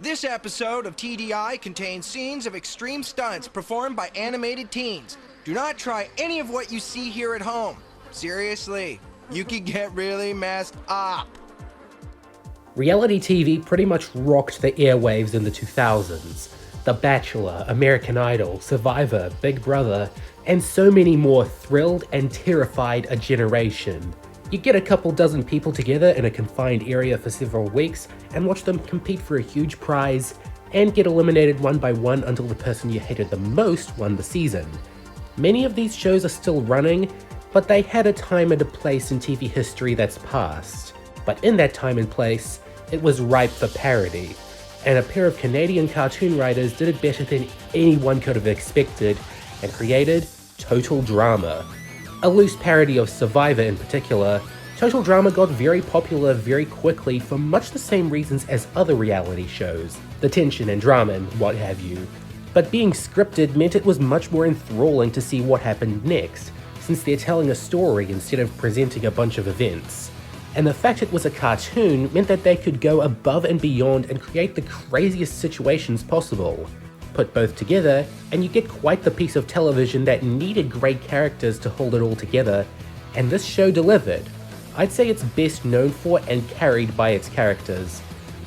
This episode of TDI contains scenes of extreme stunts performed by animated teens. Do not try any of what you see here at home. Seriously, you could get really messed up. Reality TV pretty much rocked the airwaves in the 2000s. The Bachelor, American Idol, Survivor, Big Brother, and so many more thrilled and terrified a generation. You get a couple dozen people together in a confined area for several weeks and watch them compete for a huge prize and get eliminated one by one until the person you hated the most won the season. Many of these shows are still running, but they had a time and a place in TV history that's passed. But in that time and place, it was ripe for parody, and a pair of Canadian cartoon writers did it better than anyone could have expected and created Total Drama. A loose parody of Survivor in particular, Total Drama got very popular very quickly for much the same reasons as other reality shows, the tension and drama and what have you. But being scripted meant it was much more enthralling to see what happened next, since they're telling a story instead of presenting a bunch of events. And the fact it was a cartoon meant that they could go above and beyond and create the craziest situations possible. Put both together, and you get quite the piece of television that needed great characters to hold it all together, and this show delivered. I'd say it's best known for and carried by its characters.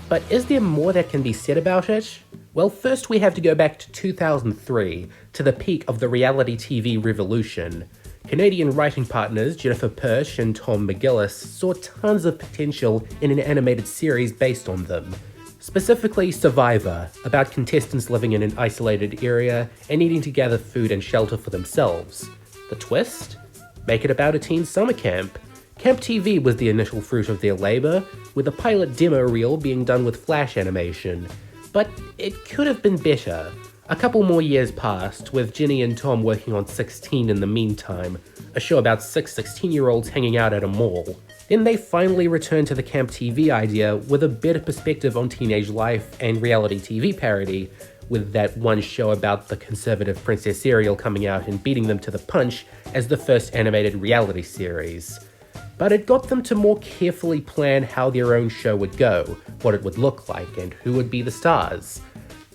But is there more that can be said about it? Well, first we have to go back to 2003, to the peak of the reality TV revolution. Canadian writing partners Jennifer Persh and Tom McGillis saw tons of potential in an animated series based on them. Specifically Survivor, about contestants living in an isolated area and needing to gather food and shelter for themselves. The twist? Make it about a teen summer camp. Camp TV was the initial fruit of their labor, with a pilot demo reel being done with flash animation. But it could have been better. A couple more years passed, with Jenny and Tom working on 16 in the meantime, a show about 6 16-year-olds hanging out at a mall. Then they finally returned to the Camp TV idea with a better perspective on teenage life and reality TV parody, with that one show about the conservative Princess Ariel coming out and beating them to the punch as the first animated reality series. But it got them to more carefully plan how their own show would go, what it would look like, and who would be the stars.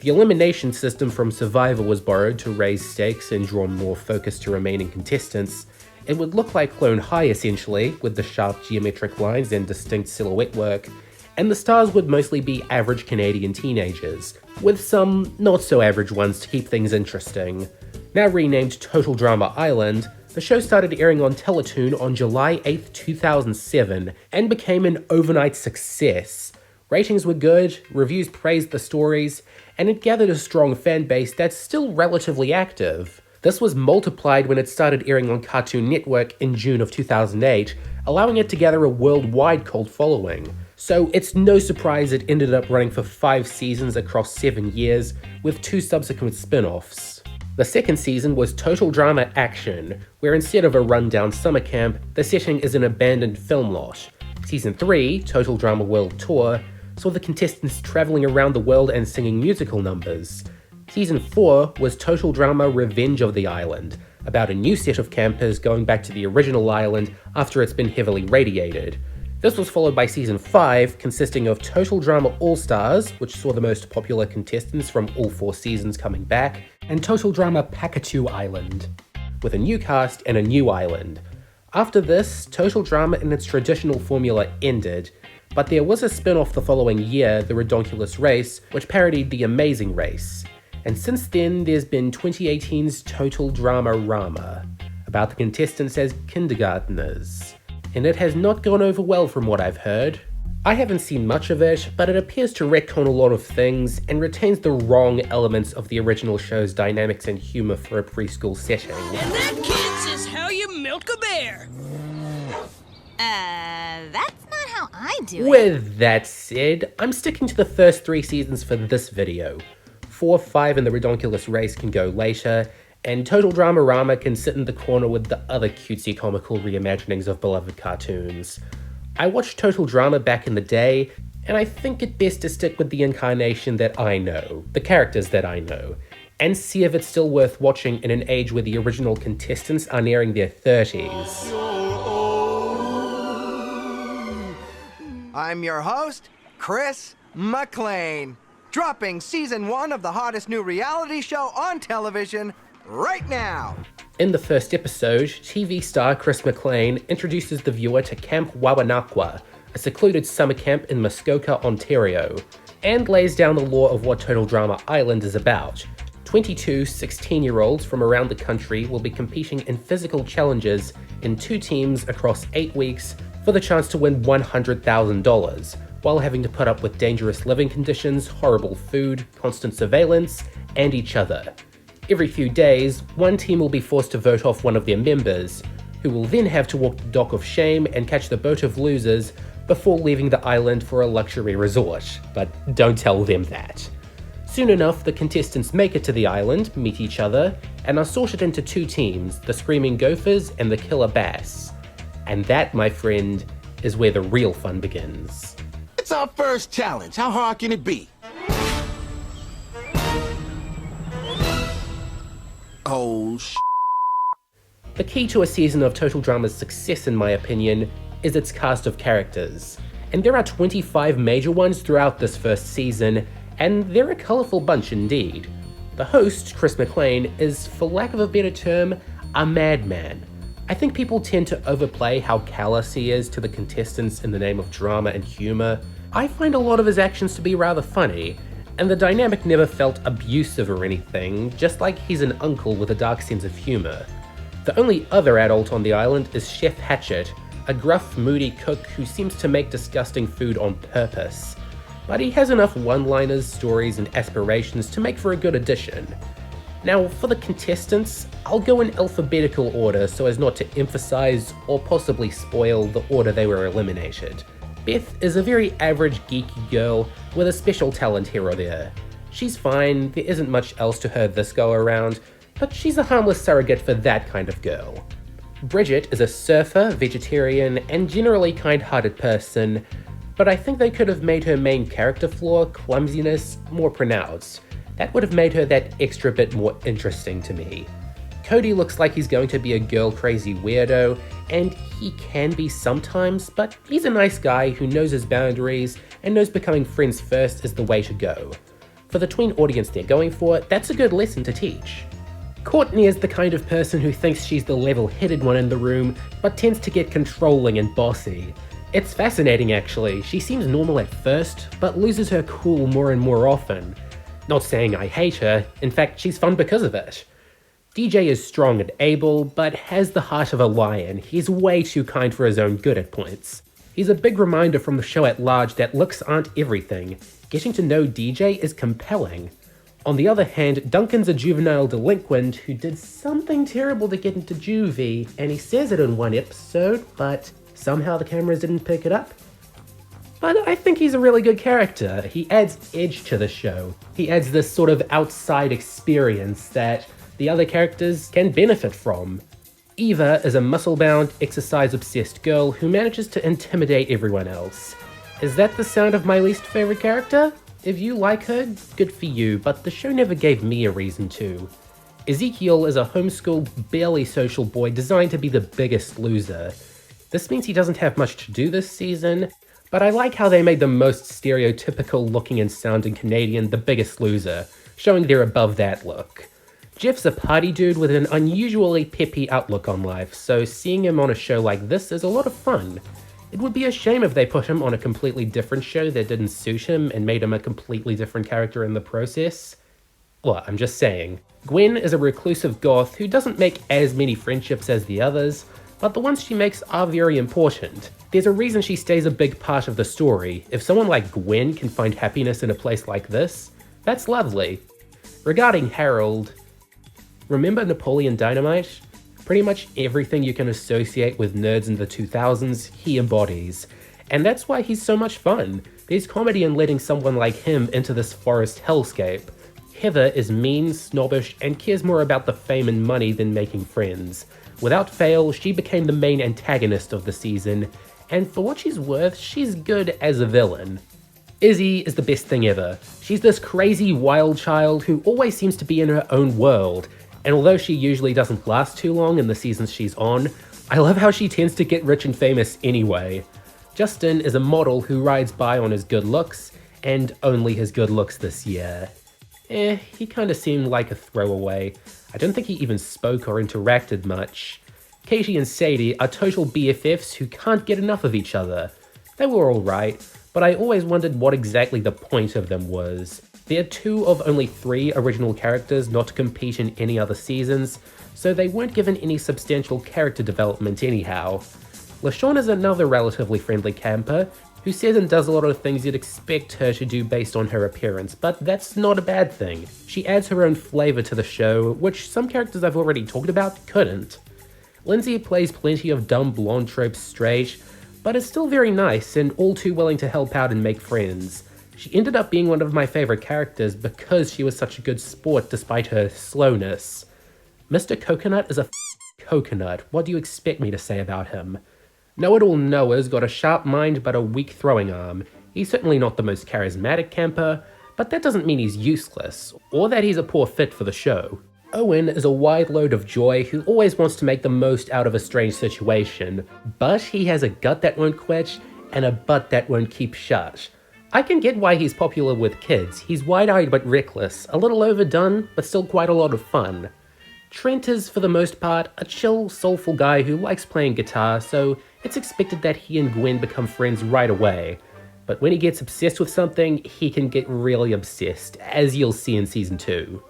The elimination system from Survivor was borrowed to raise stakes and draw more focus to remaining contestants. It would look like Clone High essentially, with the sharp geometric lines and distinct silhouette work, and the stars would mostly be average Canadian teenagers, with some not-so-average ones to keep things interesting. Now renamed Total Drama Island, the show started airing on Teletoon on July 8, 2007, and became an overnight success. Ratings were good, reviews praised the stories, and it gathered a strong fan base that's still relatively active. This was multiplied when it started airing on Cartoon Network in June of 2008, allowing it to gather a worldwide cult following. So it's no surprise it ended up running for 5 seasons across 7 years, with 2 subsequent spin-offs. The second season was Total Drama Action, where instead of a rundown summer camp, the setting is an abandoned film lot. Season 3, Total Drama World Tour, saw the contestants traveling around the world and singing musical numbers. Season 4 was Total Drama Revenge of the Island, about a new set of campers going back to the original island after it's been heavily radiated. This was followed by Season 5, consisting of Total Drama All-Stars, which saw the most popular contestants from all 4 seasons coming back, and Total Drama Pakatu Island, with a new cast and a new island. After this, Total Drama in its traditional formula ended, but there was a spin-off the following year, The Redonkulous Race, which parodied The Amazing Race. And since then, there's been 2018's Total Drama Rama, about the contestants as kindergarteners. And it has not gone over well from what I've heard. I haven't seen much of it, but it appears to retcon a lot of things and retains the wrong elements of the original show's dynamics and humor for a preschool setting. And that, kids, is how you milk a bear! That's not how I do it. With that said, I'm sticking to the first 3 seasons for this video. 4, 5, and The Redonkulous Race can go later, and Total Drama Rama can sit in the corner with the other cutesy comical reimaginings of beloved cartoons. I watched Total Drama back in the day, and I think it best to stick with the incarnation that I know, the characters that I know, and see if it's still worth watching in an age where the original contestants are nearing their 30s. I'm your host, Chris McLean. dropping season 1 of the hottest new reality show on television right now. In the first episode, TV star Chris McLean introduces the viewer to Camp Wawanakwa, a secluded summer camp in Muskoka, Ontario, and lays down the lore of what Total Drama Island is about. 22 16-year-olds from around the country will be competing in physical challenges in 2 teams across 8 weeks for the chance to win $100,000, while having to put up with dangerous living conditions, horrible food, constant surveillance, and each other. Every few days, one team will be forced to vote off one of their members, who will then have to walk the dock of shame and catch the boat of losers before leaving the island for a luxury resort. But don't tell them that. Soon enough, the contestants make it to the island, meet each other, and are sorted into 2 teams, the Screaming Gophers and the Killer Bass. And that, my friend, is where the real fun begins. It's our first challenge. How hard can it be? Oh, The key to a season of Total Drama's success, in my opinion, is its cast of characters. And there are 25 major ones throughout this first season, and they're a colourful bunch indeed. The host, Chris McLean, is, for lack of a better term, a madman. I think people tend to overplay how callous he is to the contestants in the name of drama and humour. I find a lot of his actions to be rather funny, and the dynamic never felt abusive or anything, just like he's an uncle with a dark sense of humour. The only other adult on the island is Chef Hatchet, a gruff, moody cook who seems to make disgusting food on purpose. But he has enough one-liners, stories, and aspirations to make for a good addition. Now, for the contestants, I'll go in alphabetical order so as not to emphasize or possibly spoil the order they were eliminated. Beth is a very average geeky girl with a special talent here or there. She's fine, there isn't much else to her this go around, but she's a harmless surrogate for that kind of girl. Bridget is a surfer, vegetarian, and generally kind-hearted person, but I think they could have made her main character flaw, clumsiness, more pronounced. That would have made her that extra bit more interesting to me. Cody looks like he's going to be a girl-crazy weirdo, and he can be sometimes, but he's a nice guy who knows his boundaries and knows becoming friends first is the way to go. For the tween audience they're going for, that's a good lesson to teach. Courtney is the kind of person who thinks she's the level-headed one in the room, but tends to get controlling and bossy. It's fascinating actually, she seems normal at first, but loses her cool more and more often. Not saying I hate her, in fact she's fun because of it. DJ is strong and able, but has the heart of a lion. He's way too kind for his own good at points. He's a big reminder from the show at large that looks aren't everything. Getting to know DJ is compelling. On the other hand, Duncan's a juvenile delinquent who did something terrible to get into juvie, and he says it in one episode, but somehow the cameras didn't pick it up. But I think he's a really good character. He adds edge to the show. He adds this sort of outside experience that the other characters can benefit from. Eva is a muscle-bound, exercise-obsessed girl who manages to intimidate everyone else. Is that the sound of my least favorite character? If you like her, good for you, but the show never gave me a reason to. Ezekiel is a homeschooled, barely social boy designed to be the biggest loser. This means he doesn't have much to do this season, but I like how they made the most stereotypical looking and sounding Canadian the biggest loser, showing they're above that look. Jeff's a party dude with an unusually peppy outlook on life, so seeing him on a show like this is a lot of fun. It would be a shame if they put him on a completely different show that didn't suit him and made him a completely different character in the process. Well, I'm just saying. Gwen is a reclusive goth who doesn't make as many friendships as the others, but the ones she makes are very important. There's a reason she stays a big part of the story. If someone like Gwen can find happiness in a place like this, that's lovely. Regarding Harold, remember Napoleon Dynamite? Pretty much everything you can associate with nerds in the 2000s, he embodies. And that's why he's so much fun. There's comedy in letting someone like him into this forest hellscape. Heather is mean, snobbish, and cares more about the fame and money than making friends. Without fail, she became the main antagonist of the season, and for what she's worth, she's good as a villain. Izzy is the best thing ever. She's this crazy wild child who always seems to be in her own world, and although she usually doesn't last too long in the seasons she's on, I love how she tends to get rich and famous anyway. Justin is a model who rides by on his good looks, and only his good looks this year. He kinda seemed like a throwaway. I don't think he even spoke or interacted much. Katie and Sadie are total BFFs who can't get enough of each other. They were alright, but I always wondered what exactly the point of them was. They're two of only 3 original characters not to compete in any other seasons, so they weren't given any substantial character development anyhow. LaShawn is another relatively friendly camper, who says and does a lot of things you'd expect her to do based on her appearance, but that's not a bad thing. She adds her own flavor to the show, which some characters I've already talked about couldn't. Lindsay plays plenty of dumb blonde tropes straight, but is still very nice and all too willing to help out and make friends. She ended up being one of my favorite characters because she was such a good sport despite her slowness. Mr. Coconut is a coconut. What do you expect me to say about him? Know-it-all Noah's got a sharp mind but a weak throwing arm. He's certainly not the most charismatic camper, but that doesn't mean he's useless, or that he's a poor fit for the show. Owen is a wide load of joy who always wants to make the most out of a strange situation, but he has a gut that won't quit and a butt that won't keep shut. I can get why he's popular with kids. He's wide-eyed but reckless, a little overdone, but still quite a lot of fun. Trent is, for the most part, a chill, soulful guy who likes playing guitar, so it's expected that he and Gwen become friends right away. But when he gets obsessed with something, he can get really obsessed, as you'll see in Season 2.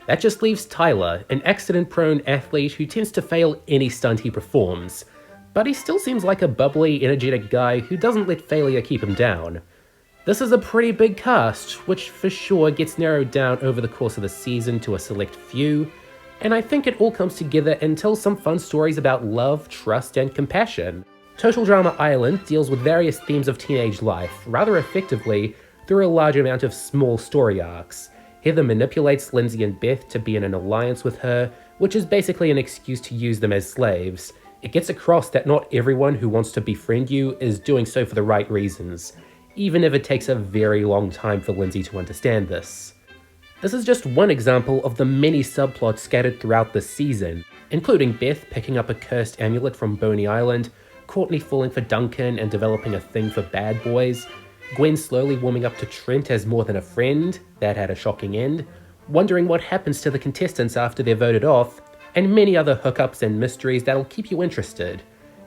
That just leaves Tyler, an accident-prone athlete who tends to fail any stunt he performs. But he still seems like a bubbly, energetic guy who doesn't let failure keep him down. This is a pretty big cast, which for sure gets narrowed down over the course of the season to a select few, and I think it all comes together and tells some fun stories about love, trust, and compassion. Total Drama Island deals with various themes of teenage life, rather effectively, through a large amount of small story arcs. Heather manipulates Lindsay and Beth to be in an alliance with her, which is basically an excuse to use them as slaves. It gets across that not everyone who wants to befriend you is doing so for the right reasons, even if it takes a very long time for Lindsay to understand this. This is just one example of the many subplots scattered throughout the season, including Beth picking up a cursed amulet from Boney Island, Courtney falling for Duncan and developing a thing for bad boys, Gwen slowly warming up to Trent as more than a friend, that had a shocking end, wondering what happens to the contestants after they're voted off, and many other hookups and mysteries that'll keep you interested.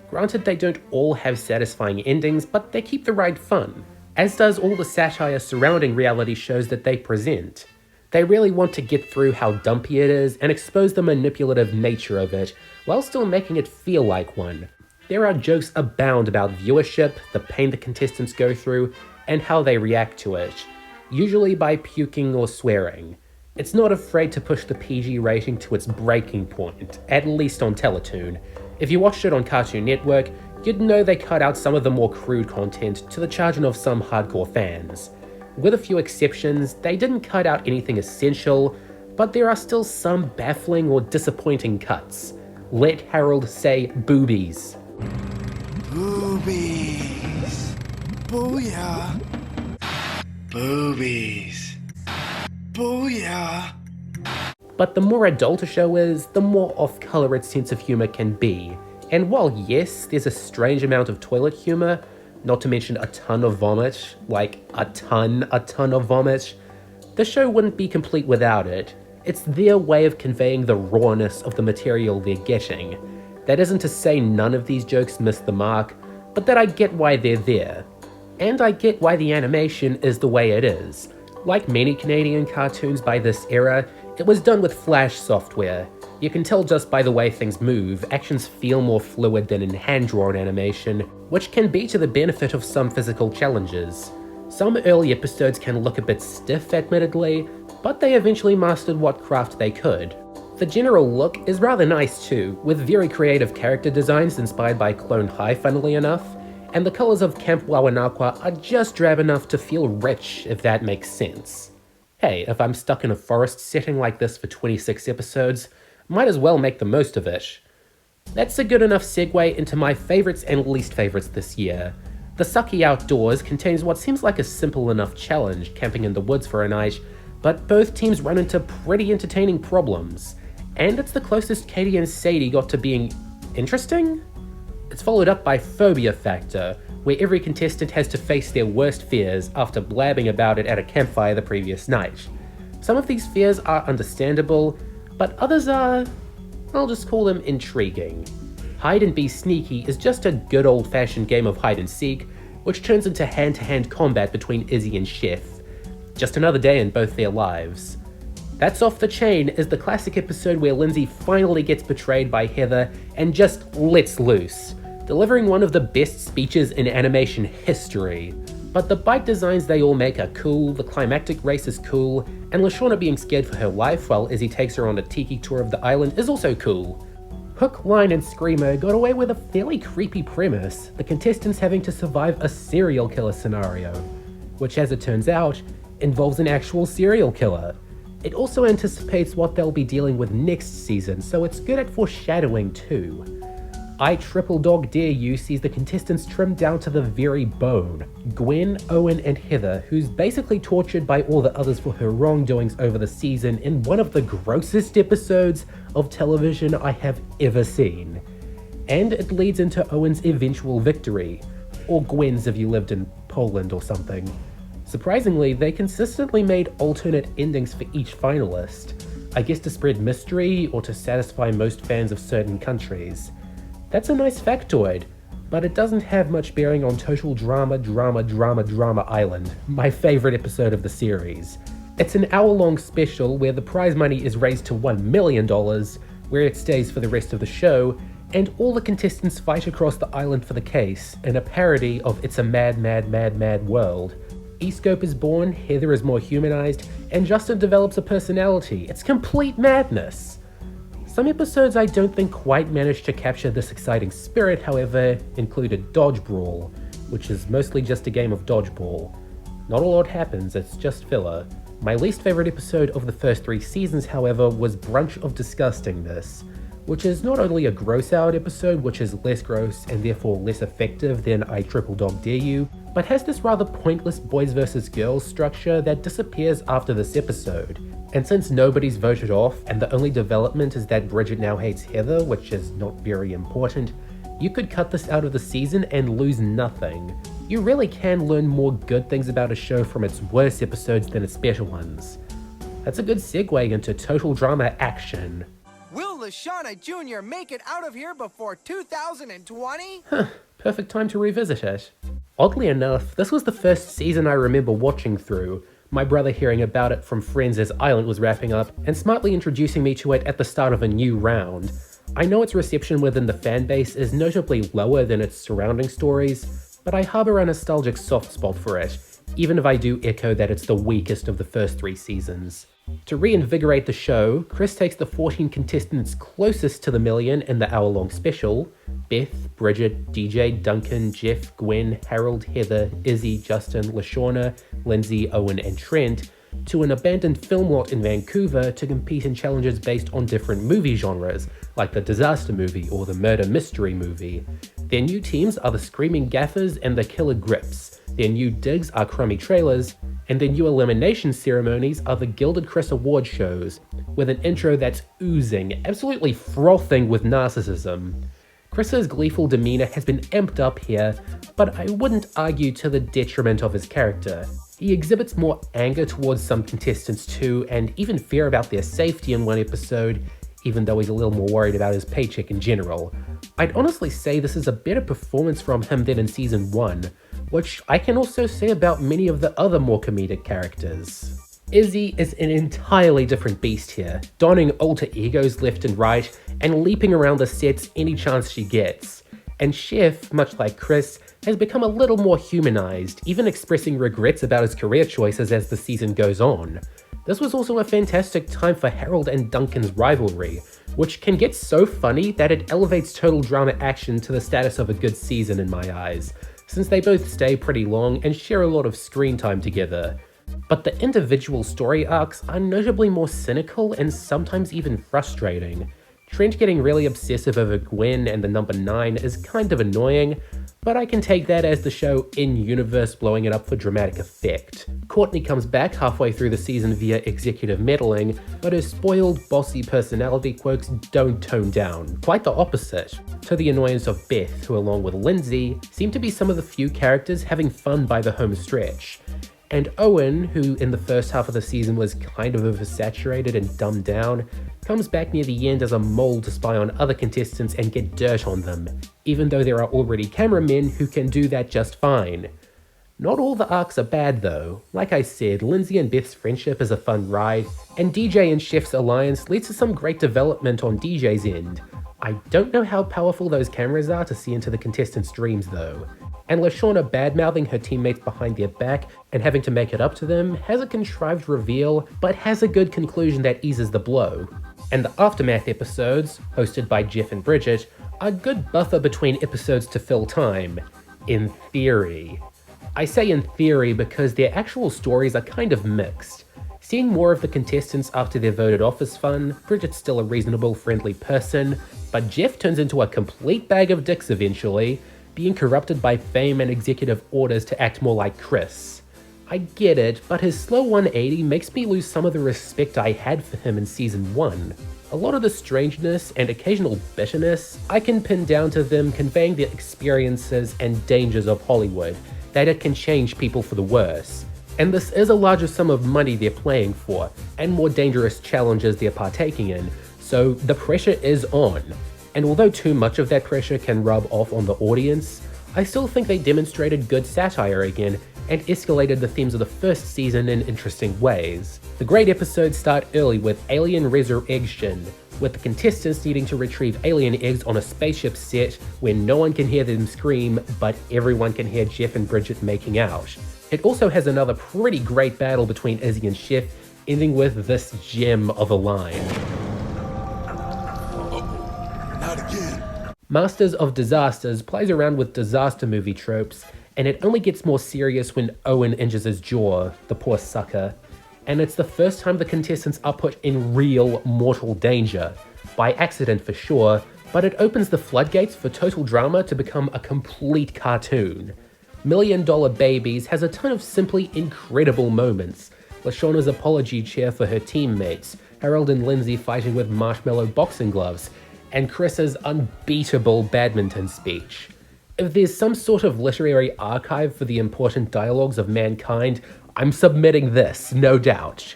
Granted, they don't all have satisfying endings, but they keep the ride fun, as does all the satire surrounding reality shows that they present. They really want to get through how dumpy it is and expose the manipulative nature of it, while still making it feel like one. There are jokes abound about viewership, the pain the contestants go through, and how they react to it, usually by puking or swearing. It's not afraid to push the PG rating to its breaking point, at least on Teletoon. If you watched it on Cartoon Network, you'd know they cut out some of the more crude content to the chagrin of some hardcore fans. With a few exceptions, they didn't cut out anything essential, but there are still some baffling or disappointing cuts. Let Harold say boobies. Boobies. Booyah. Boobies. Booyah. But the more adult a show is, the more off-color its sense of humor can be. And while yes, there's a strange amount of toilet humor, not to mention a ton of vomit, like a ton of vomit, the show wouldn't be complete without it. It's their way of conveying the rawness of the material they're getting. That isn't to say none of these jokes miss the mark, but that I get why they're there. And I get why the animation is the way it is. Like many Canadian cartoons by this era, it was done with Flash software. You can tell just by the way things move, actions feel more fluid than in hand-drawn animation, which can be to the benefit of some physical challenges. Some early episodes can look a bit stiff, admittedly, but they eventually mastered what craft they could. The general look is rather nice too, with very creative character designs inspired by Clone High, funnily enough, and the colours of Camp Wawanakwa are just drab enough to feel rich, if that makes sense. Hey, if I'm stuck in a forest setting like this for 26 episodes, might as well make the most of it. That's a good enough segue into my favourites and least favourites this year. The Sucky Outdoors contains what seems like a simple enough challenge, camping in the woods for a night, but both teams run into pretty entertaining problems. And it's the closest Katie and Sadie got to being interesting? It's followed up by Phobia Factor, where every contestant has to face their worst fears after blabbing about it at a campfire the previous night. Some of these fears are understandable, but others are, I'll just call them intriguing. Hide and Be Sneaky is just a good old-fashioned game of hide and seek, which turns into hand-to-hand combat between Izzy and Chef. Just another day in both their lives. That's Off the Chain is the classic episode where Lindsay finally gets betrayed by Heather and just lets loose, delivering one of the best speeches in animation history. But the bike designs they all make are cool, the climactic race is cool, and Lashawna being scared for her life while Izzy takes her on a tiki tour of the island is also cool. Hook, Line, and Screamer got away with a fairly creepy premise, the contestants having to survive a serial killer scenario, which as it turns out, involves an actual serial killer. It also anticipates what they'll be dealing with next season, so it's good at foreshadowing too. I Triple Dog Dare You sees the contestants trimmed down to the very bone. Gwen, Owen, and Heather, who's basically tortured by all the others for her wrongdoings over the season in one of the grossest episodes of television I have ever seen. And it leads into Owen's eventual victory, or Gwen's if you lived in Poland or something. Surprisingly, they consistently made alternate endings for each finalist, I guess to spread mystery or to satisfy most fans of certain countries. That's a nice factoid, but it doesn't have much bearing on Total Drama Island, my favourite episode of the series. It's an hour-long special where the prize money is raised to $1 million, where it stays for the rest of the show, and all the contestants fight across the island for the case, in a parody of It's a Mad, Mad, Mad, Mad World. E-Scope is born, Heather is more humanized, and Justin develops a personality. It's complete madness! Some episodes I don't think quite managed to capture this exciting spirit, however, included Dodge Brawl, which is mostly just a game of dodgeball. Not a lot happens, it's just filler. My least favourite episode of the first 3 seasons, however, was Brunch of Disgustingness, which is not only a gross out episode, which is less gross and therefore less effective than I Triple Dog Dare You, but has this rather pointless boys versus girls structure that disappears after this episode. And since nobody's voted off, and the only development is that Bridget now hates Heather, which is not very important, you could cut this out of the season and lose nothing. You really can learn more good things about a show from its worst episodes than its better ones. That's a good segue into total drama action. Will Lashawna Jr. make it out of here before 2020? Perfect time to revisit it. Oddly enough, this was the first season I remember watching through, my brother hearing about it from friends as Island was wrapping up, and smartly introducing me to it at the start of a new round. I know its reception within the fanbase is notably lower than its surrounding stories, but I harbour a nostalgic soft spot for it, even if I do echo that it's the weakest of the first 3 seasons. To reinvigorate the show, Chris takes the 14 contestants closest to the million in the hour-long special, Beth, Bridget, DJ, Duncan, Jeff, Gwen, Harold, Heather, Izzy, Justin, Lashawna, Lindsay, Owen, and Trent, to an abandoned film lot in Vancouver to compete in challenges based on different movie genres, like the disaster movie or the murder mystery movie. Their new teams are the Screaming Gaffers and the Killer Grips. Their new digs are crummy trailers, and their new elimination ceremonies are the Gilded Chris Award shows, with an intro that's oozing, absolutely frothing with narcissism. Chris's gleeful demeanour has been amped up here, but I wouldn't argue to the detriment of his character. He exhibits more anger towards some contestants too, and even fear about their safety in one episode, even though he's a little more worried about his paycheck in general. I'd honestly say this is a better performance from him than in season 1, which I can also say about many of the other more comedic characters. Izzy is an entirely different beast here, donning alter egos left and right, and leaping around the sets any chance she gets. And Chef, much like Chris, has become a little more humanized, even expressing regrets about his career choices as the season goes on. This was also a fantastic time for Harold and Duncan's rivalry, which can get so funny that it elevates total drama action to the status of a good season in my eyes, since they both stay pretty long and share a lot of screen time together. But the individual story arcs are notably more cynical and sometimes even frustrating. Trent getting really obsessive over Gwen and the number 9 is kind of annoying, but I can take that as the show in-universe blowing it up for dramatic effect. Courtney comes back halfway through the season via executive meddling, but her spoiled, bossy personality quirks don't tone down, quite the opposite, to the annoyance of Beth, who along with Lindsay, seem to be some of the few characters having fun by the home stretch. And Owen, who in the first half of the season was kind of oversaturated and dumbed down, comes back near the end as a mole to spy on other contestants and get dirt on them, even though there are already cameramen who can do that just fine. Not all the arcs are bad though. Like I said, Lindsay and Beth's friendship is a fun ride, and DJ and Chef's alliance leads to some great development on DJ's end. I don't know how powerful those cameras are to see into the contestants' dreams though. And LaShawna badmouthing her teammates behind their back and having to make it up to them has a contrived reveal, but has a good conclusion that eases the blow. And the Aftermath episodes, hosted by Jeff and Bridget, are a good buffer between episodes to fill time. In theory. I say in theory because their actual stories are kind of mixed. Seeing more of the contestants after they're voted off is fun, Bridget's still a reasonable, friendly person, but Jeff turns into a complete bag of dicks eventually, being corrupted by fame and executive orders to act more like Chris. I get it, but his slow 180 makes me lose some of the respect I had for him in season 1. A lot of the strangeness and occasional bitterness I can pin down to them conveying the experiences and dangers of Hollywood, that it can change people for the worse. And this is a larger sum of money they're playing for, and more dangerous challenges they're partaking in, so the pressure is on. And although too much of that pressure can rub off on the audience, I still think they demonstrated good satire again and escalated the themes of the first season in interesting ways. The great episodes start early with alien resurrection, with the contestants needing to retrieve alien eggs on a spaceship set where no one can hear them scream, but everyone can hear Jeff and Bridget making out. It also has another pretty great battle between Izzy and Chef, ending with this gem of a line. Masters of Disasters plays around with disaster movie tropes, and it only gets more serious when Owen injures his jaw, the poor sucker. And it's the first time the contestants are put in real mortal danger, by accident for sure, but it opens the floodgates for total drama to become a complete cartoon. Million Dollar Babies has a ton of simply incredible moments. LaShawna's apology chair for her teammates, Harold and Lindsay fighting with marshmallow boxing gloves, and Chris's unbeatable badminton speech. If there's some sort of literary archive for the important dialogues of mankind, I'm submitting this, no doubt.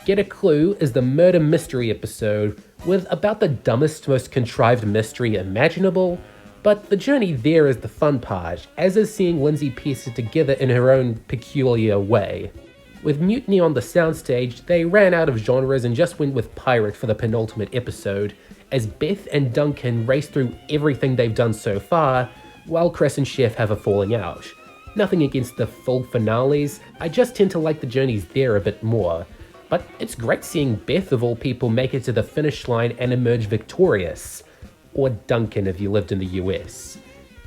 Get a Clue is the murder mystery episode with about the dumbest, most contrived mystery imaginable, but the journey there is the fun part, as is seeing Lindsay piece it together in her own peculiar way. With Mutiny on the soundstage, they ran out of genres and just went with Pirate for the penultimate episode, as Beth and Duncan race through everything they've done so far, while Chris and Chef have a falling out. Nothing against the full finales, I just tend to like the journeys there a bit more. But it's great seeing Beth of all people make it to the finish line and emerge victorious. Or Duncan if you lived in the US.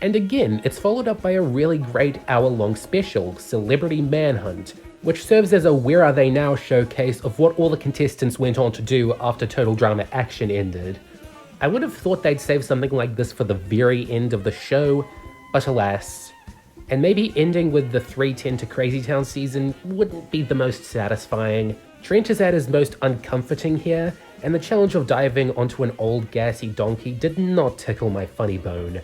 And again, it's followed up by a really great hour-long special, Celebrity Manhunt, which serves as a Where Are They Now showcase of what all the contestants went on to do after Total Drama Action ended. I would have thought they'd save something like this for the very end of the show, but alas. And maybe ending with the 3:10 to Crazy Town season wouldn't be the most satisfying. Trent is at his most uncomforting here, and the challenge of diving onto an old gassy donkey did not tickle my funny bone.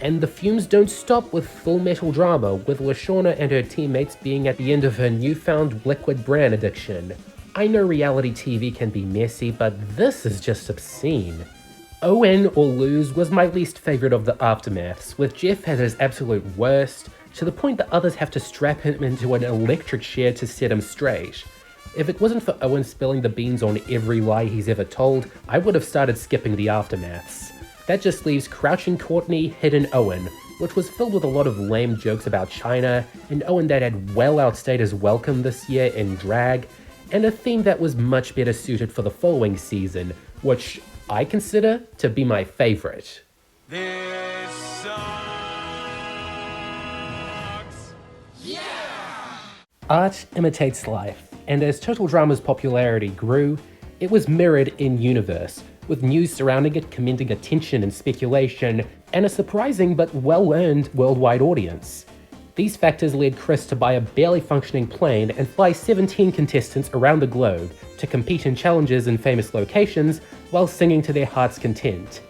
And the fumes don't stop with Full Metal drama, with LaShawna and her teammates being at the end of her newfound liquid bran addiction. I know reality TV can be messy, but this is just obscene. Win or Lose was my least favourite of the aftermaths, with Jeff at his absolute worst, to the point that others have to strap him into an electric chair to set him straight. If it wasn't for Owen spilling the beans on every lie he's ever told, I would have started skipping the aftermaths. That just leaves Crouching Courtney, Hidden Owen, which was filled with a lot of lame jokes about China, an Owen that had well outstayed his welcome this year in drag, and a theme that was much better suited for the following season, which I consider to be my favourite. This sucks. Yeah! Art imitates life, and as Total Drama's popularity grew, it was mirrored in universe, with news surrounding it commending attention and speculation, and a surprising but well-earned worldwide audience. These factors led Chris to buy a barely functioning plane and fly 17 contestants around the globe to compete in challenges in famous locations while singing to their heart's content.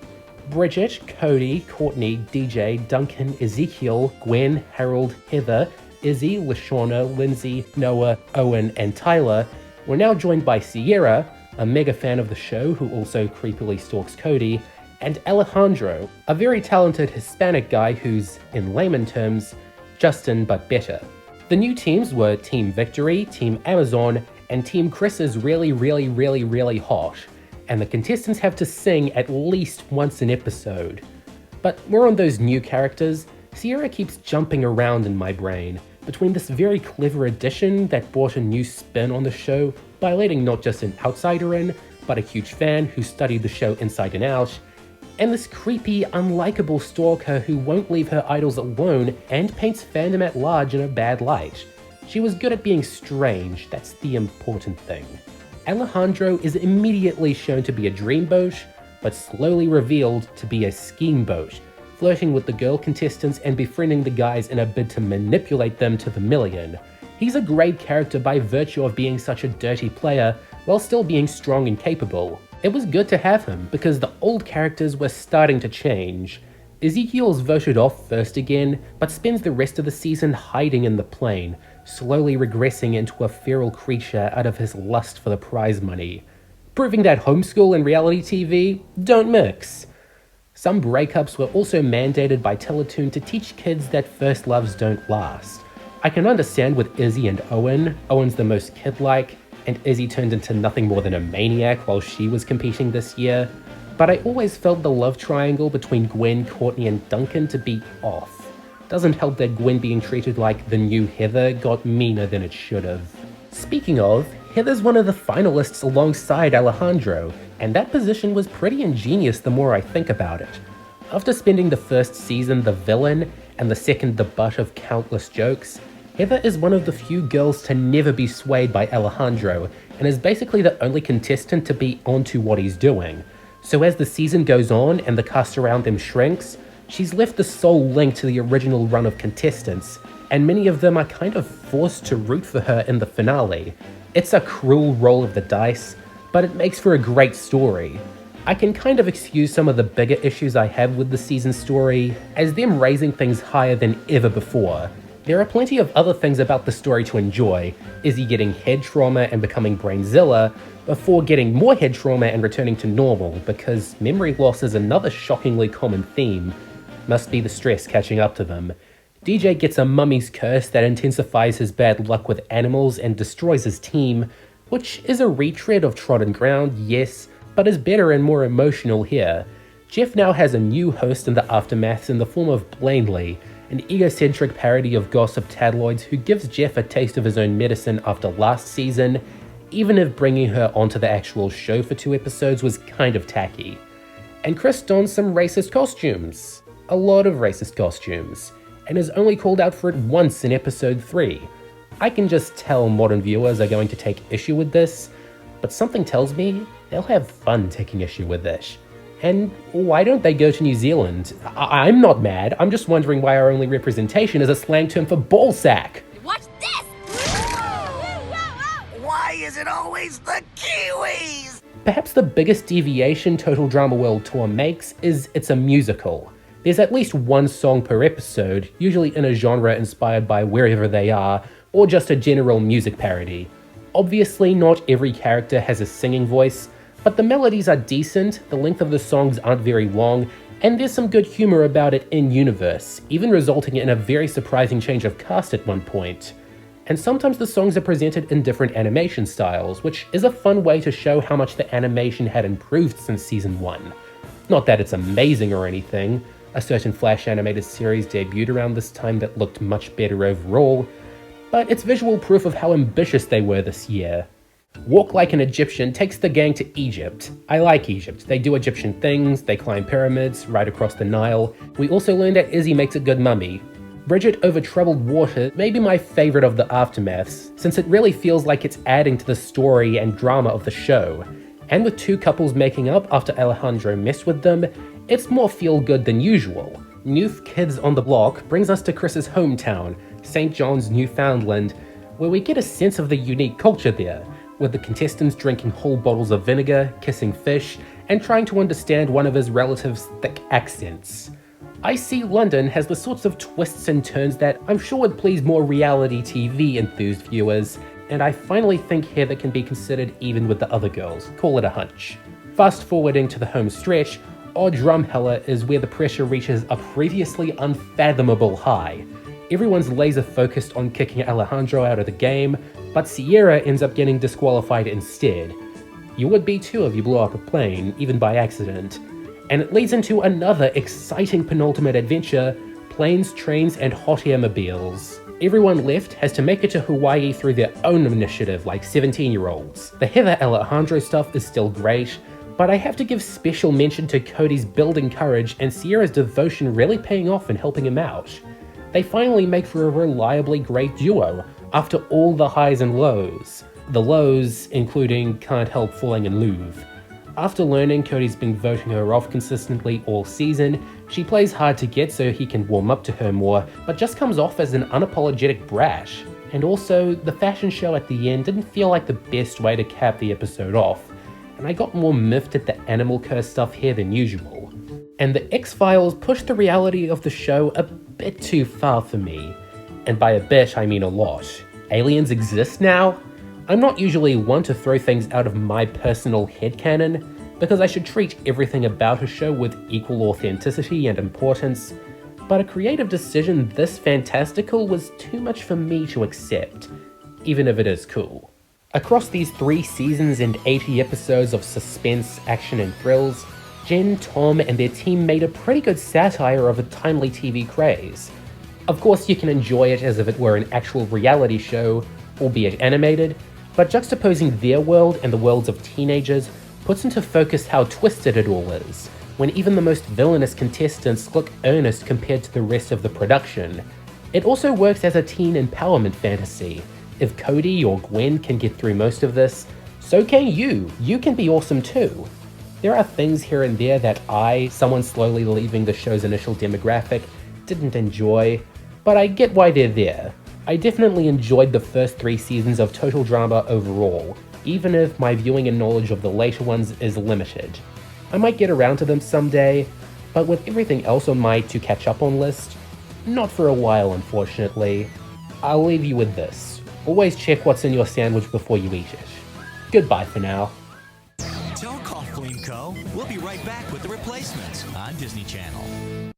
Bridget, Cody, Courtney, DJ, Duncan, Ezekiel, Gwen, Harold, Heather, Izzy, Lashawna, Lindsay, Noah, Owen, and Tyler were now joined by Sierra, a mega fan of the show who also creepily stalks Cody, and Alejandro, a very talented Hispanic guy who's, in layman terms, Justin but better. The new teams were Team Victory, Team Amazon, and Team Chris is really hot, and the contestants have to sing at least once an episode. But more on those new characters. Sierra keeps jumping around in my brain between this very clever addition that brought a new spin on the show by letting not just an outsider in, but a huge fan who studied the show inside and out, and this creepy, unlikable stalker who won't leave her idols alone and paints fandom at large in a bad light. She was good at being strange, that's the important thing. Alejandro is immediately shown to be a dreamboat, but slowly revealed to be a schemeboat, flirting with the girl contestants and befriending the guys in a bid to manipulate them to the million. He's a great character by virtue of being such a dirty player, while still being strong and capable. It was good to have him, because the old characters were starting to change. Ezekiel's voted off first again, but spends the rest of the season hiding in the plane, slowly regressing into a feral creature out of his lust for the prize money. Proving that homeschool and reality TV don't mix. Some breakups were also mandated by Teletoon to teach kids that first loves don't last. I can understand with Izzy and Owen. Owen's the most kid-like, and Izzy turned into nothing more than a maniac while she was competing this year, but I always felt the love triangle between Gwen, Courtney, and Duncan to be off. Doesn't help that Gwen being treated like the new Heather got meaner than it should have. Speaking of, Heather's one of the finalists alongside Alejandro, and that position was pretty ingenious the more I think about it. After spending the first season the villain, and the second the butt of countless jokes, Heather is one of the few girls to never be swayed by Alejandro, and is basically the only contestant to be onto what he's doing. So as the season goes on and the cast around them shrinks, she's left the sole link to the original run of contestants, and many of them are kind of forced to root for her in the finale. It's a cruel roll of the dice, but it makes for a great story. I can kind of excuse some of the bigger issues I have with the season story, as them raising things higher than ever before. There are plenty of other things about the story to enjoy, Izzy getting head trauma and becoming Brainzilla, before getting more head trauma and returning to normal, because memory loss is another shockingly common theme. Must be the stress catching up to them. DJ gets a mummy's curse that intensifies his bad luck with animals and destroys his team, which is a retread of trodden ground, yes, but is better and more emotional here. Jeff now has a new host in the aftermaths in the form of Blanley, an egocentric parody of gossip tabloids who gives Jeff a taste of his own medicine after last season, even if bringing her onto the actual show for 2 episodes was kind of tacky. And Chris dons some racist costumes. A lot of racist costumes. And is only called out for it once in episode 3. I can just tell modern viewers are going to take issue with this, but something tells me they'll have fun taking issue with this. And why don't they go to New Zealand? I'm not mad, I'm just wondering why our only representation is a slang term for ballsack. Watch this! Why is it always the Kiwis? Perhaps the biggest deviation Total Drama World Tour makes is it's a musical. There's at least one song per episode, usually in a genre inspired by wherever they are, or just a general music parody. Obviously, not every character has a singing voice, but the melodies are decent, the length of the songs aren't very long, and there's some good humor about it in-universe, even resulting in a very surprising change of cast at one point. And sometimes the songs are presented in different animation styles, which is a fun way to show how much the animation had improved since Season 1. Not that it's amazing or anything. A certain Flash animated series debuted around this time that looked much better overall, but it's visual proof of how ambitious they were this year. Walk Like an Egyptian takes the gang to Egypt. I like Egypt. They do Egyptian things, they climb pyramids, ride across the Nile. We also learned that Izzy makes a good mummy. Bridget over troubled water may be my favorite of the aftermaths, since it really feels like it's adding to the story and drama of the show. And with two couples making up after Alejandro messed with them, it's more feel-good than usual. New Kids on the Block brings us to Chris's hometown, St. John's, Newfoundland, where we get a sense of the unique culture there, with the contestants drinking whole bottles of vinegar, kissing fish, and trying to understand one of his relatives' thick accents. I See London has the sorts of twists and turns that I'm sure would please more reality TV enthused viewers, and I finally think here that can be considered even with the other girls, call it a hunch. Fast forwarding to the home stretch, Odd Drumheller is where the pressure reaches a previously unfathomable high. Everyone's laser focused on kicking Alejandro out of the game, but Sierra ends up getting disqualified instead. You would be too if you blew up a plane, even by accident. And it leads into another exciting penultimate adventure, planes, trains, and hot air mobiles. Everyone left has to make it to Hawaii through their own initiative like 17-year-olds. The Heather Alejandro stuff is still great, but I have to give special mention to Cody's building courage and Sierra's devotion really paying off and helping him out. They finally make for a reliably great duo, after all the highs and lows. The lows including Can't Help Falling in Love. After learning Cody's been voting her off consistently all season, she plays hard to get so he can warm up to her more, but just comes off as an unapologetic brat. And also, the fashion show at the end didn't feel like the best way to cap the episode off, and I got more miffed at the animal curse stuff here than usual. And the X-Files pushed the reality of the show a bit too far for me. And by a bit, I mean a lot. Aliens exist now? I'm not usually one to throw things out of my personal headcanon, because I should treat everything about a show with equal authenticity and importance, but a creative decision this fantastical was too much for me to accept, even if it is cool. Across these 3 seasons and 80 episodes of suspense, action, and thrills, Jen, Tom, and their team made a pretty good satire of a timely TV craze. Of course, you can enjoy it as if it were an actual reality show, albeit animated, but juxtaposing their world and the worlds of teenagers puts into focus how twisted it all is, when even the most villainous contestants look earnest compared to the rest of the production. It also works as a teen empowerment fantasy. If Cody or Gwen can get through most of this, so can you. You can be awesome too. There are things here and there that I, someone slowly leaving the show's initial demographic, didn't enjoy, but I get why they're there. I definitely enjoyed the first 3 seasons of Total Drama overall, even if my viewing and knowledge of the later ones is limited. I might get around to them someday, but with everything else on my to catch up on list, not for a while unfortunately. I'll leave you with this. Always check what's in your sandwich before you eat it. Goodbye for now. Don't call Fleam Co. We'll be right back with the replacements on Disney Channel.